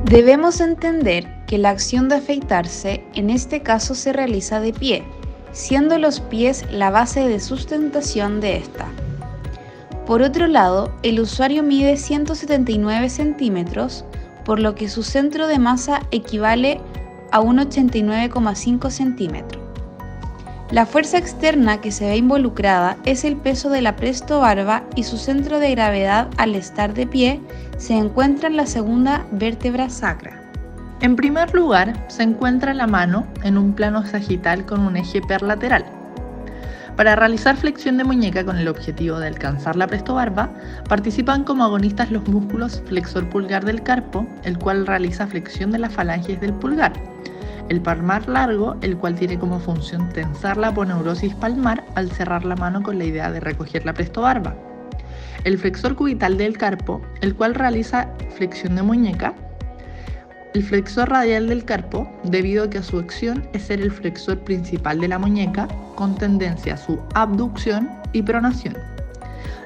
Debemos entender que la acción de afeitarse en este caso se realiza de pie, siendo los pies la base de sustentación de esta. Por otro lado, el usuario mide 179 centímetros, por lo que su centro de masa equivale a un 89,5 centímetros. La fuerza externa que se ve involucrada es el peso de la prestobarba y su centro de gravedad al estar de pie se encuentra en la segunda vértebra sacra. En primer lugar, se encuentra la mano en un plano sagital con un eje perlateral. Para realizar flexión de muñeca con el objetivo de alcanzar la prestobarba, participan como agonistas los músculos flexor pulgar del carpo, el cual realiza flexión de las falanges del pulgar. El palmar largo, el cual tiene como función tensar la aponeurosis palmar al cerrar la mano con la idea de recoger la prestobarba. El flexor cubital del carpo, el cual realiza flexión de muñeca. El flexor radial del carpo, debido a que su acción es ser el flexor principal de la muñeca, con tendencia a su abducción y pronación.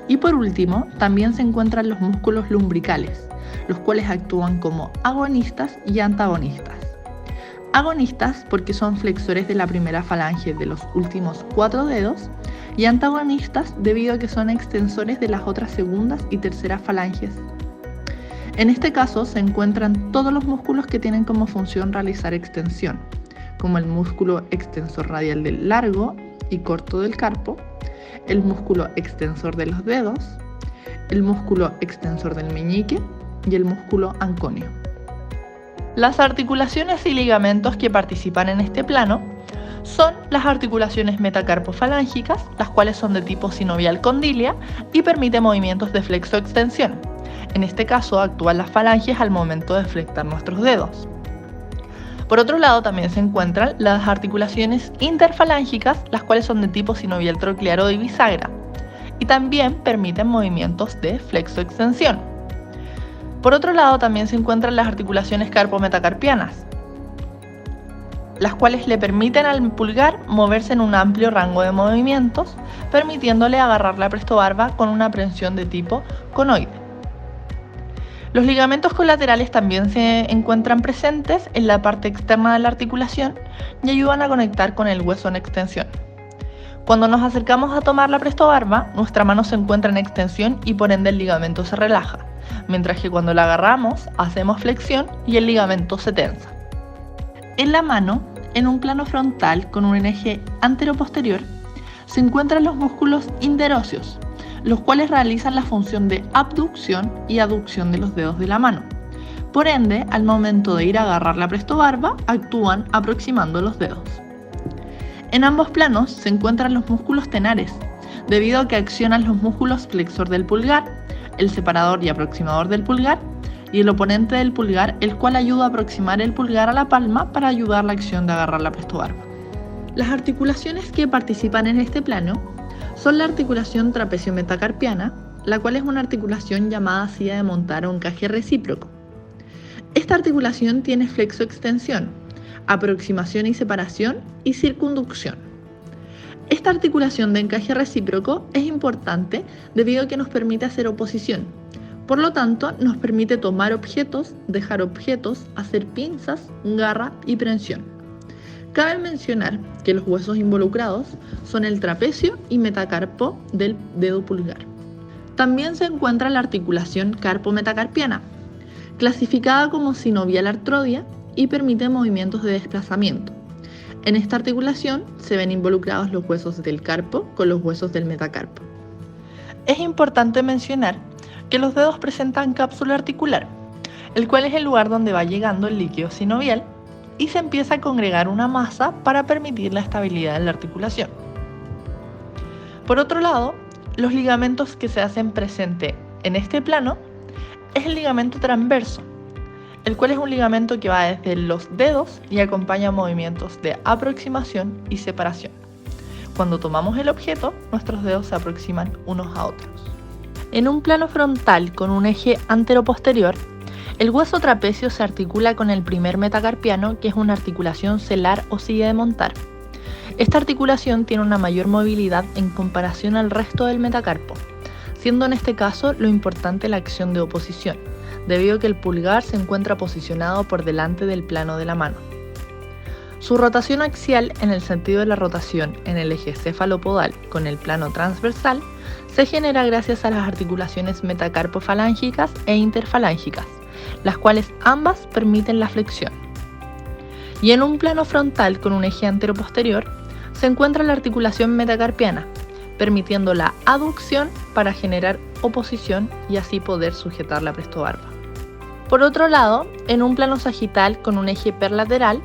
Y por último, también se encuentran los músculos lumbricales, los cuales actúan como agonistas y antagonistas. Agonistas porque son flexores de la primera falange de los últimos 4 dedos y antagonistas debido a que son extensores de las otras segundas y terceras falanges. En este caso se encuentran todos los músculos que tienen como función realizar extensión, como el músculo extensor radial del largo y corto del carpo, el músculo extensor de los dedos, el músculo extensor del meñique y el músculo anconio. Las articulaciones y ligamentos que participan en este plano son las articulaciones metacarpofalángicas, las cuales son de tipo sinovial condilia y permiten movimientos de flexo-extensión. En este caso actúan las falanges al momento de flectar nuestros dedos. Por otro lado también se encuentran las articulaciones interfalángicas, las cuales son de tipo sinovial troclear o de bisagra y también permiten movimientos de flexo-extensión. Por otro lado también se encuentran las articulaciones carpo-metacarpianas, las cuales le permiten al pulgar moverse en un amplio rango de movimientos, permitiéndole agarrar la prestobarba con una prensión de tipo conoide. Los ligamentos colaterales también se encuentran presentes en la parte externa de la articulación y ayudan a conectar con el hueso en extensión. Cuando nos acercamos a tomar la prestobarba, nuestra mano se encuentra en extensión y por ende el ligamento se relaja, mientras que cuando la agarramos, hacemos flexión y el ligamento se tensa. En la mano, en un plano frontal con un eje anteroposterior, se encuentran los músculos interóseos, los cuales realizan la función de abducción y aducción de los dedos de la mano. Por ende, al momento de ir a agarrar la prestobarba, actúan aproximando los dedos. En ambos planos se encuentran los músculos tenares, debido a que accionan los músculos flexor del pulgar, el separador y aproximador del pulgar, y el oponente del pulgar, el cual ayuda a aproximar el pulgar a la palma para ayudar a la acción de agarrar la prestobarba. Las articulaciones que participan en este plano son la articulación trapecio-metacarpiana, la cual es una articulación llamada silla de montar o encaje recíproco. Esta articulación tiene flexo-extensión, aproximación y separación y circunducción. Esta articulación de encaje recíproco es importante debido a que nos permite hacer oposición. Por lo tanto, nos permite tomar objetos, dejar objetos, hacer pinzas, garra y prensión. Cabe mencionar que los huesos involucrados son el trapecio y metacarpo del dedo pulgar. También se encuentra la articulación carpo-metacarpiana, clasificada como sinovial artrodia y permite movimientos de desplazamiento. En esta articulación se ven involucrados los huesos del carpo con los huesos del metacarpo. Es importante mencionar que los dedos presentan cápsula articular, el cual es el lugar donde va llegando el líquido sinovial y se empieza a congregar una masa para permitir la estabilidad de la articulación. Por otro lado, los ligamentos que se hacen presente en este plano es el ligamento transverso, el cual es un ligamento que va desde los dedos y acompaña movimientos de aproximación y separación. Cuando tomamos el objeto, nuestros dedos se aproximan unos a otros. En un plano frontal con un eje anteroposterior, el hueso trapecio se articula con el primer metacarpiano, que es una articulación celar o silla de montar. Esta articulación tiene una mayor movilidad en comparación al resto del metacarpo, siendo en este caso lo importante la acción de oposición, debido a que el pulgar se encuentra posicionado por delante del plano de la mano. Su rotación axial, en el sentido de la rotación en el eje cefalopodal con el plano transversal, se genera gracias a las articulaciones metacarpofalángicas e interfalángicas, las cuales ambas permiten la flexión. Y en un plano frontal con un eje anteroposterior, se encuentra la articulación metacarpiana, permitiendo la aducción para generar oposición y así poder sujetar la prestobarba. Por otro lado, en un plano sagital con un eje perlateral,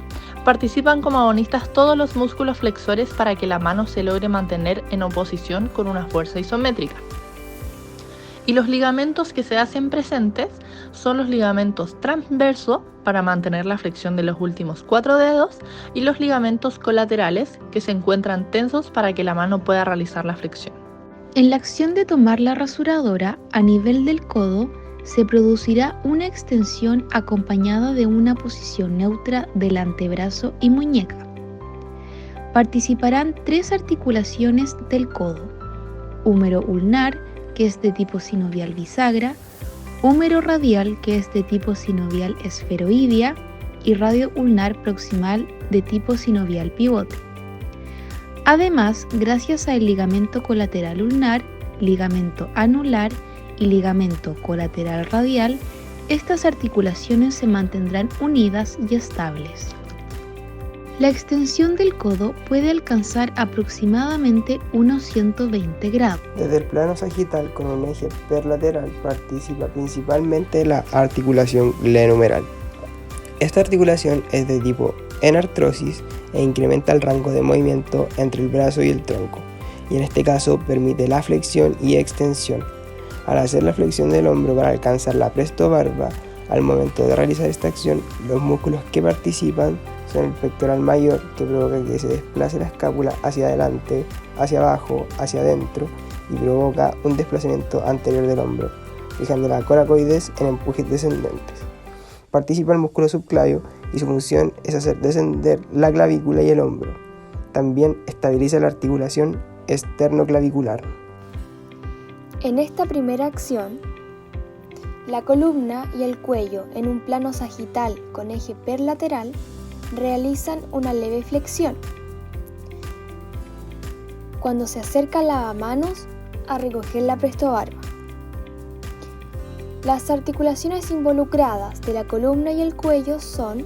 participan como agonistas todos los músculos flexores para que la mano se logre mantener en oposición con una fuerza isométrica. Y los ligamentos que se hacen presentes son los ligamentos transversos para mantener la flexión de los últimos 4 dedos y los ligamentos colaterales que se encuentran tensos para que la mano pueda realizar la flexión. En la acción de tomar la rasuradora a nivel del codo, se producirá una extensión acompañada de una posición neutra del antebrazo y muñeca. Participarán 3 articulaciones del codo: húmero ulnar, que es de tipo sinovial bisagra, húmero radial, que es de tipo sinovial esferoidea, y radio ulnar proximal de tipo sinovial pivote. Además, gracias al ligamento colateral ulnar, ligamento anular y ligamento colateral radial, estas articulaciones se mantendrán unidas y estables. La extensión del codo puede alcanzar aproximadamente unos 120 grados. Desde el plano sagital con un eje perlateral participa principalmente la articulación glenohumeral. Esta articulación es de tipo enartrosis e incrementa el rango de movimiento entre el brazo y el tronco, y en este caso permite la flexión y extensión. Al hacer la flexión del hombro para alcanzar la prestobarba, al momento de realizar esta acción, los músculos que participan son el pectoral mayor, que provoca que se desplace la escápula hacia adelante, hacia abajo, hacia adentro, y provoca un desplazamiento anterior del hombro, fijando la coracoides en empujes descendentes. Participa el músculo subclavio y su función es hacer descender la clavícula y el hombro. También estabiliza la articulación esternoclavicular. En esta primera acción, la columna y el cuello en un plano sagital con eje perlateral realizan una leve flexión. Cuando se acerca el lavamanos a recoger la prestobarba. Las articulaciones involucradas de la columna y el cuello son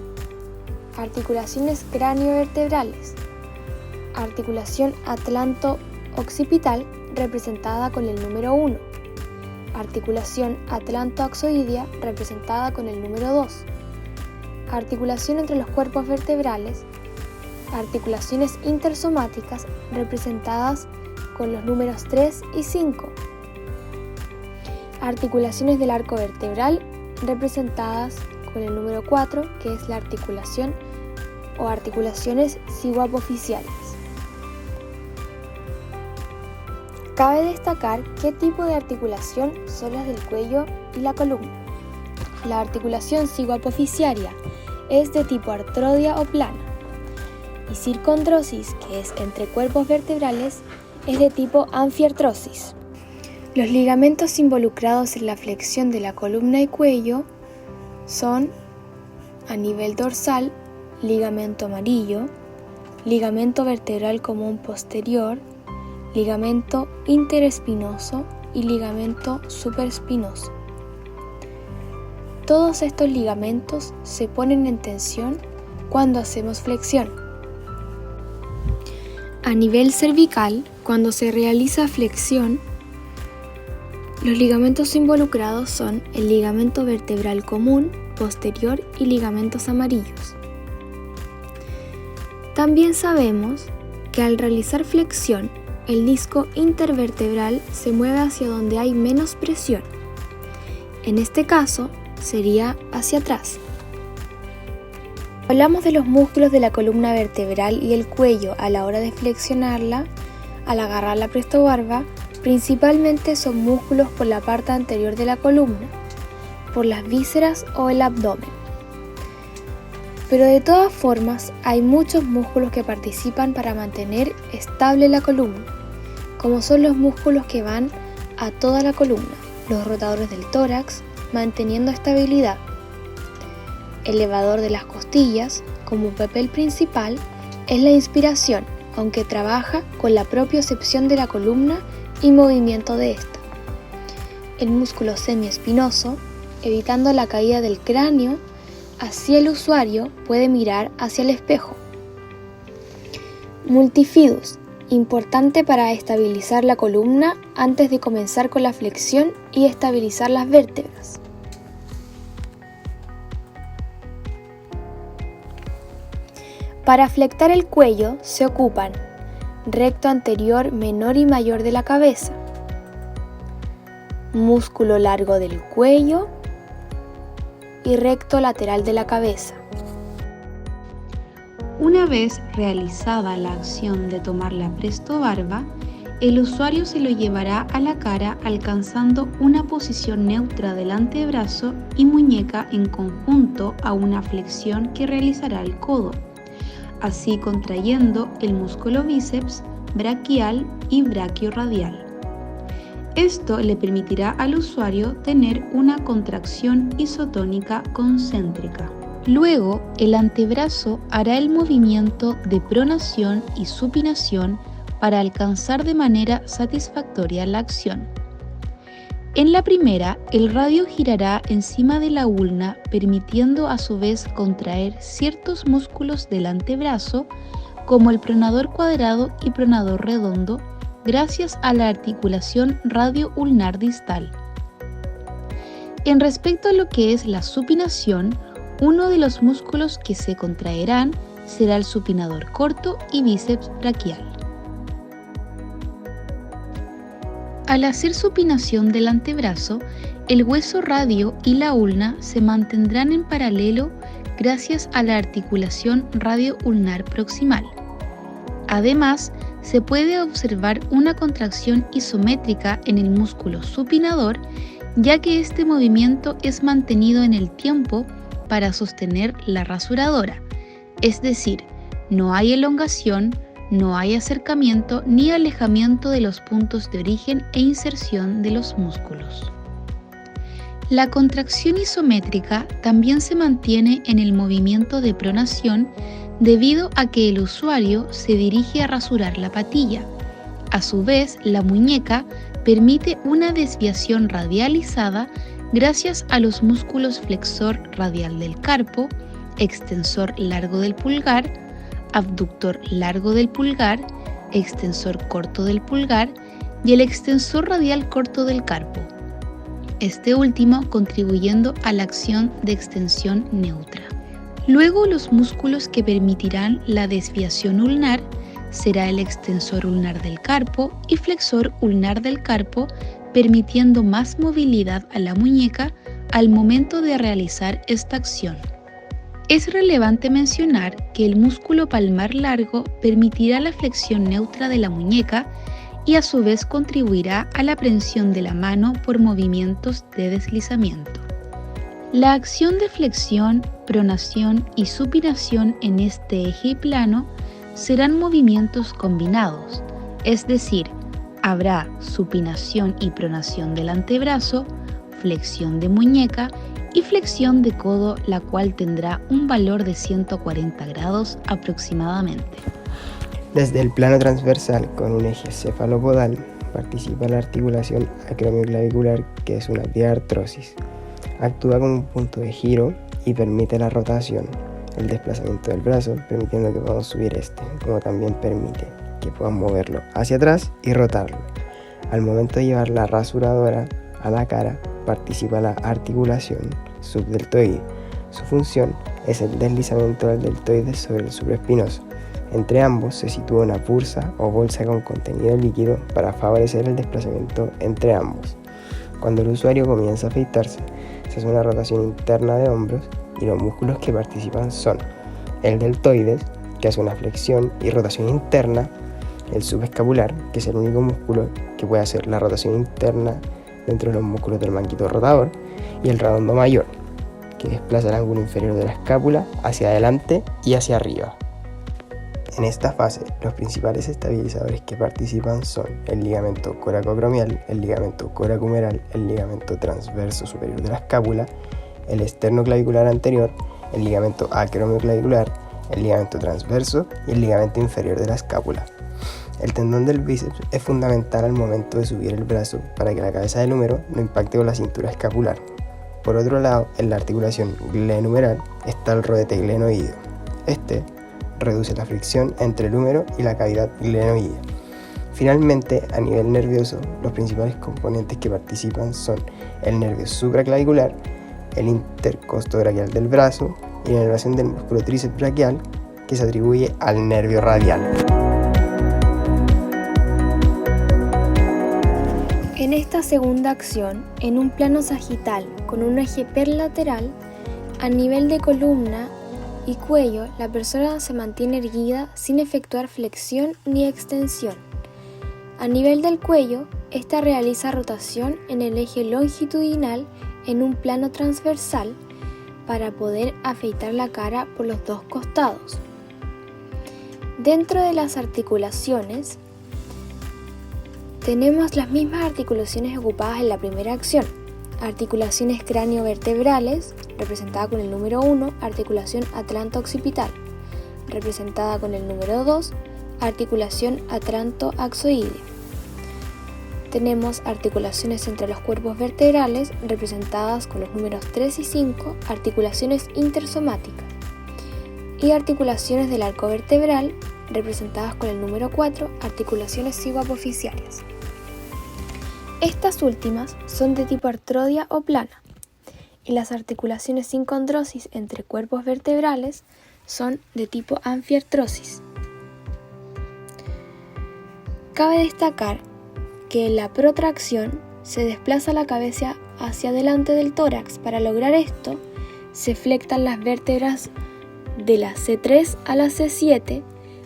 articulaciones craniovertebrales, articulación atlanto-occipital representada con el número 1, articulación atlanto-axoidea representada con el número 2, articulación entre los cuerpos vertebrales, articulaciones intersomáticas representadas con los números 3 y 5, articulaciones del arco vertebral representadas con el número 4, que es la articulación o articulaciones cigoapofisiales. Cabe destacar qué tipo de articulación son las del cuello y la columna. La articulación cigoapofisiaria es de tipo artrodia o plana, y circondrosis, que es entre cuerpos vertebrales, es de tipo anfiartrosis. Los ligamentos involucrados en la flexión de la columna y cuello son, a nivel dorsal, ligamento amarillo, ligamento vertebral común posterior, ligamento interespinoso y ligamento supraespinoso. Todos estos ligamentos se ponen en tensión cuando hacemos flexión. A nivel cervical, cuando se realiza flexión, los ligamentos involucrados son el ligamento vertebral común, posterior y ligamentos amarillos. También sabemos que al realizar flexión, el disco intervertebral se mueve hacia donde hay menos presión. En este caso, sería hacia atrás. Hablamos de los músculos de la columna vertebral y el cuello a la hora de flexionarla. Al agarrar la prestobarba, principalmente son músculos por la parte anterior de la columna, por las vísceras o el abdomen. Pero de todas formas, hay muchos músculos que participan para mantener estable la columna, como son los músculos que van a toda la columna, los rotadores del tórax, manteniendo estabilidad. Elevador de las costillas, como papel principal, es la inspiración, aunque trabaja con la propiocepción de la columna y movimiento de esta. El músculo semiespinoso, evitando la caída del cráneo, así el usuario puede mirar hacia el espejo. Multifidus, importante para estabilizar la columna antes de comenzar con la flexión y estabilizar las vértebras. Para flectar el cuello se ocupan recto anterior menor y mayor de la cabeza, músculo largo del cuello y recto lateral de la cabeza. Una vez realizada la acción de tomar la prestobarba, el usuario se lo llevará a la cara alcanzando una posición neutra del antebrazo y muñeca en conjunto a una flexión que realizará el codo, así contrayendo el músculo bíceps, braquial y braquiorradial. Esto le permitirá al usuario tener una contracción isotónica concéntrica. Luego, el antebrazo hará el movimiento de pronación y supinación para alcanzar de manera satisfactoria la acción. En la primera, el radio girará encima de la ulna, permitiendo a su vez contraer ciertos músculos del antebrazo, como el pronador cuadrado y pronador redondo, gracias a la articulación radio-ulnar distal. En respecto a lo que es la supinación, uno de los músculos que se contraerán será el supinador corto y bíceps braquial. Al hacer supinación del antebrazo, el hueso radio y la ulna se mantendrán en paralelo gracias a la articulación radio-ulnar proximal. Además, se puede observar una contracción isométrica en el músculo supinador, ya que este movimiento es mantenido en el tiempo para sostener la rasuradora, es decir, no hay elongación, no hay acercamiento ni alejamiento de los puntos de origen e inserción de los músculos. La contracción isométrica también se mantiene en el movimiento de pronación debido a que el usuario se dirige a rasurar la patilla. A su vez, la muñeca permite una desviación radializada gracias a los músculos flexor radial del carpo, extensor largo del pulgar, abductor largo del pulgar, extensor corto del pulgar y el extensor radial corto del carpo, este último contribuyendo a la acción de extensión neutra. Luego, los músculos que permitirán la desviación ulnar será el extensor ulnar del carpo y flexor ulnar del carpo, permitiendo más movilidad a la muñeca al momento de realizar esta acción. Es relevante mencionar que el músculo palmar largo permitirá la flexión neutra de la muñeca y a su vez contribuirá a la prensión de la mano por movimientos de deslizamiento. La acción de flexión, pronación y supinación en este eje y plano serán movimientos combinados, es decir, habrá supinación y pronación del antebrazo, flexión de muñeca y flexión de codo, la cual tendrá un valor de 140 grados aproximadamente. Desde el plano transversal con un eje cefalopodal participa la articulación acromioclavicular, que es una diartrosis. Actúa como un punto de giro y permite la rotación, el desplazamiento del brazo, permitiendo que podamos subir como también permite que podamos moverlo hacia atrás y rotarlo. Al momento de llevar la rasuradora a la cara, participa la articulación subdeltoide. Su función es el deslizamiento del deltoides sobre el supraespinoso. Entre ambos se sitúa una bursa o bolsa con contenido líquido para favorecer el desplazamiento entre ambos. Cuando el usuario comienza a afeitarse, se hace una rotación interna de hombros y los músculos que participan son el deltoides, que hace una flexión y rotación interna, el subescapular, que es el único músculo que puede hacer la rotación interna dentro de los músculos del manguito rotador, y el redondo mayor, que desplaza el ángulo inferior de la escápula hacia adelante y hacia arriba. En esta fase, los principales estabilizadores que participan son el ligamento coracocromial, el ligamento coracumeral, el ligamento transverso superior de la escápula, el esternoclavicular anterior, el ligamento acromioclavicular, el ligamento transverso y el ligamento inferior de la escápula. El tendón del bíceps es fundamental al momento de subir el brazo para que la cabeza del húmero no impacte con la cintura escapular. Por otro lado, en la articulación glenohumeral está el rodete glenoideo. Este reduce la fricción entre el húmero y la cavidad glenoidea. Finalmente, a nivel nervioso, los principales componentes que participan son el nervio supraclavicular, el intercostobraquial del brazo y la inervación del músculo tríceps braquial, que se atribuye al nervio radial. En esta segunda acción, en un plano sagital con un eje perlateral, a nivel de columna y cuello, la persona se mantiene erguida sin efectuar flexión ni extensión. A nivel del cuello, esta realiza rotación en el eje longitudinal en un plano transversal para poder afeitar la cara por los dos costados. Dentro de las articulaciones, tenemos las mismas articulaciones ocupadas en la primera acción. Articulaciones craniovertebrales, representada con el número 1, articulación atlanto-occipital, representada con el número 2, articulación atlanto-axoidea. Tenemos articulaciones entre los cuerpos vertebrales, representadas con los números 3 y 5, articulaciones intersomáticas, y articulaciones del arco vertebral, representadas con el número 4, articulaciones cigoapofisiarias. Estas últimas son de tipo artrodia o plana, y las articulaciones sin condrosis entre cuerpos vertebrales son de tipo anfiartrosis. Cabe destacar que en la protracción se desplaza la cabeza hacia adelante del tórax. Para lograr esto, se flectan las vértebras de la C3 a la C7,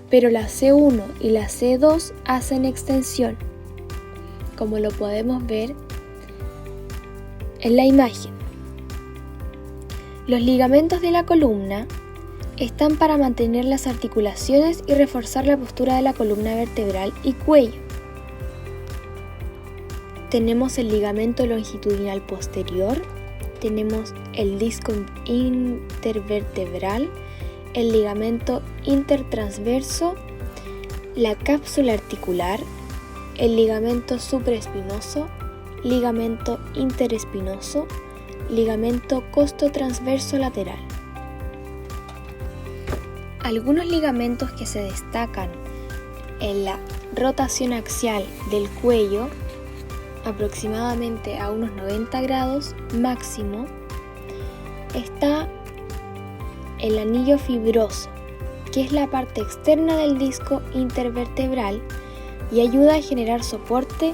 pero la C1 y la C2 hacen extensión, como lo podemos ver en la imagen. Los ligamentos de la columna están para mantener las articulaciones y reforzar la postura de la columna vertebral y cuello. Tenemos el ligamento longitudinal posterior, tenemos el disco intervertebral, el ligamento intertransverso, la cápsula articular, el ligamento supraespinoso, ligamento interespinoso, ligamento costotransverso lateral. Algunos ligamentos que se destacan en la rotación axial del cuello, aproximadamente a unos 90 grados máximo, está el anillo fibroso, que es la parte externa del disco intervertebral y ayuda a generar soporte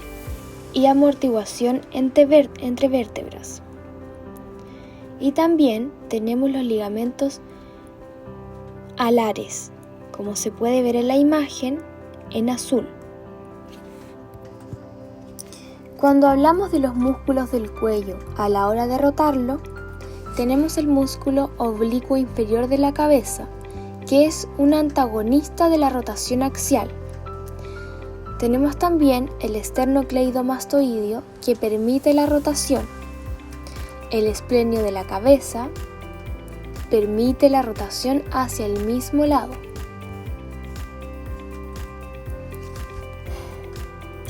y amortiguación entre vértebras. Y también tenemos los ligamentos alares, como se puede ver en la imagen en azul. Cuando hablamos de los músculos del cuello a la hora de rotarlo, tenemos el músculo oblicuo inferior de la cabeza, que es un antagonista de la rotación axial. Tenemos también el esternocleidomastoideo, que permite la rotación. El esplenio de la cabeza permite la rotación hacia el mismo lado.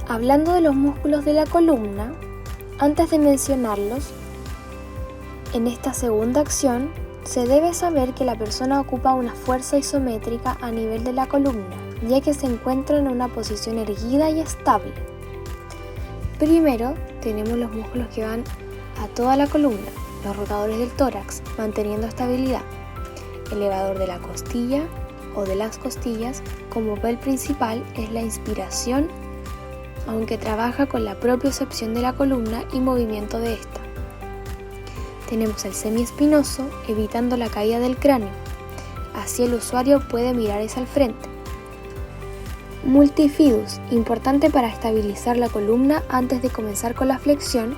Hablando de los músculos de la columna, antes de mencionarlos, en esta segunda acción se debe saber que la persona ocupa una fuerza isométrica a nivel de la columna, ya que se encuentra en una posición erguida y estable. Primero tenemos los músculos que van a toda la columna, los rotadores del tórax, manteniendo estabilidad, elevador de la costilla o de las costillas. Como papel principal es la inspiración, aunque trabaja con la propiocepción de la columna y movimiento de esta. Tenemos el semiespinoso, evitando la caída del cráneo, así el usuario puede mirar hacia el frente. Multifidus, importante para estabilizar la columna antes de comenzar con la flexión,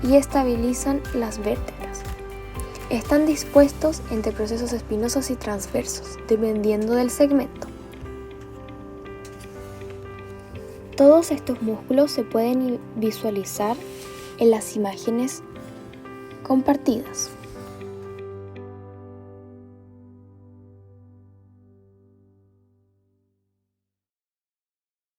y estabilizan las vértebras. Están dispuestos entre procesos espinosos y transversos, dependiendo del segmento. Todos estos músculos se pueden visualizar en las imágenes compartidas.